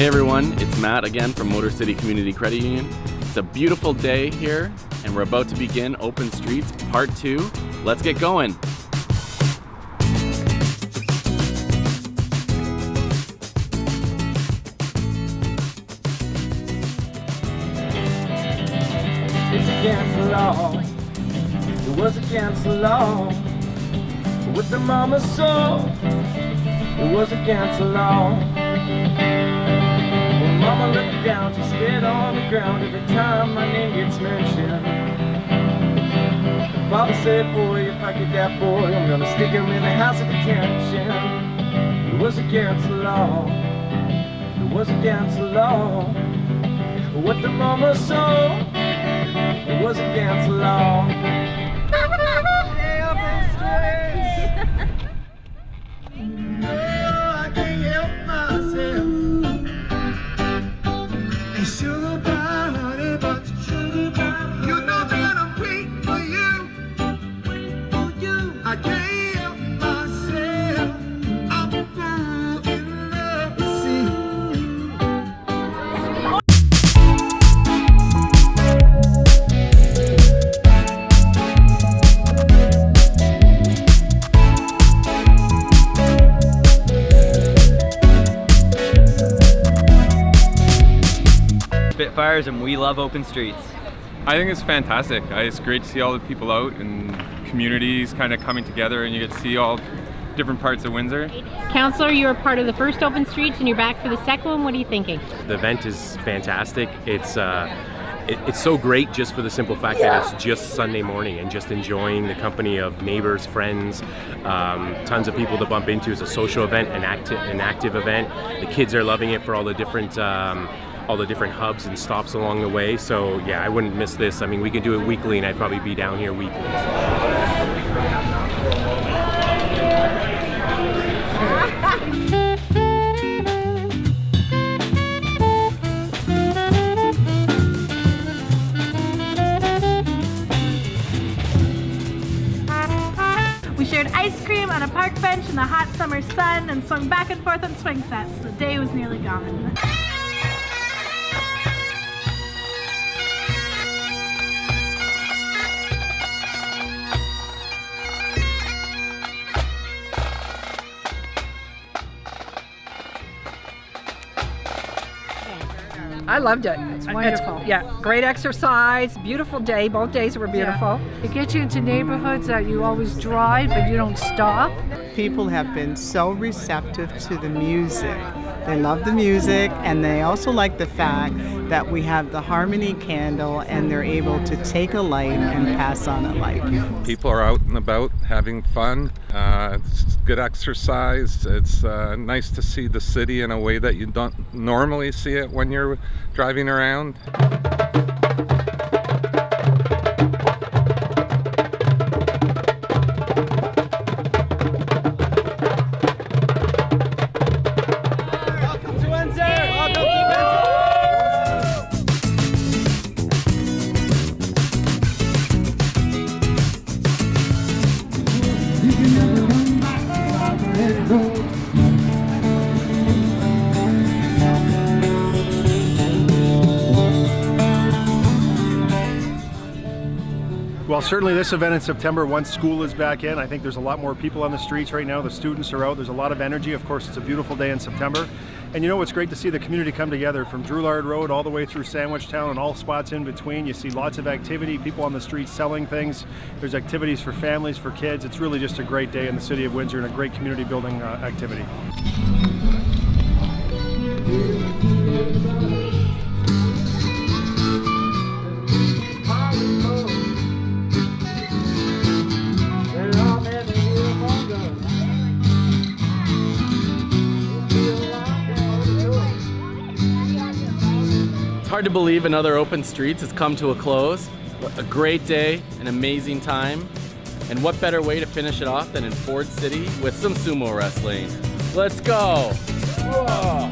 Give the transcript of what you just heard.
Hey everyone, it's Matt again from Motor City Community Credit Union. It's a beautiful day here and we're about to begin Open Streets Part 2. Let's get going. It's against the law. It was against the law. What the mama saw, it was against the law. When mama looked down, she spit on the ground every time my name gets mentioned. Papa said, boy, if I get that boy, I'm gonna stick him in the house of detention. It was against the law. It was against the law. What the mama saw, it was against the law. Spitfires, and we love open streets. I think it's fantastic. It's great to see all the people out and communities kind of coming together, and you get to see all different parts of Windsor. Councillor, you were part of the first Open Streets and you're back for the second one. What are you thinking? The event is fantastic. It's so great just for the simple fact that it's just Sunday morning and just enjoying the company of neighbors, friends, tons of people to bump into. It's a social event, an active event. The kids are loving it for all the different hubs and stops along the way. So yeah, I wouldn't miss this. I mean, we can do it weekly and I'd probably be down here weekly. We shared ice cream on a park bench in the hot summer sun and swung back and forth on swing sets. The day was nearly gone. I loved it. It's wonderful. Yeah, great exercise, beautiful day. Both days were beautiful. Yeah. It gets you into neighborhoods that you always drive, but you don't stop. People have been so receptive to the music. They love the music, and they also like the fact that we have the harmony candle and they're able to take a light and pass on a light. People are out and about having fun. It's good exercise. It's nice to see the city in a way that you don't normally see it when you're driving around. Well, certainly this event in September, once school is back in, I think there's a lot more people on the streets right now. The students are out. There's a lot of energy. Of course, it's a beautiful day in September. And you know, it's great to see the community come together from Drouillard Road all the way through Sandwich Town and all spots in between. You see lots of activity, people on the streets selling things. There's activities for families, for kids. It's really just a great day in the city of Windsor and a great community building activity. It's hard to believe another Open Streets has come to a close. A great day, an amazing time, and what better way to finish it off than in Ford City with some sumo wrestling. Let's go! Whoa.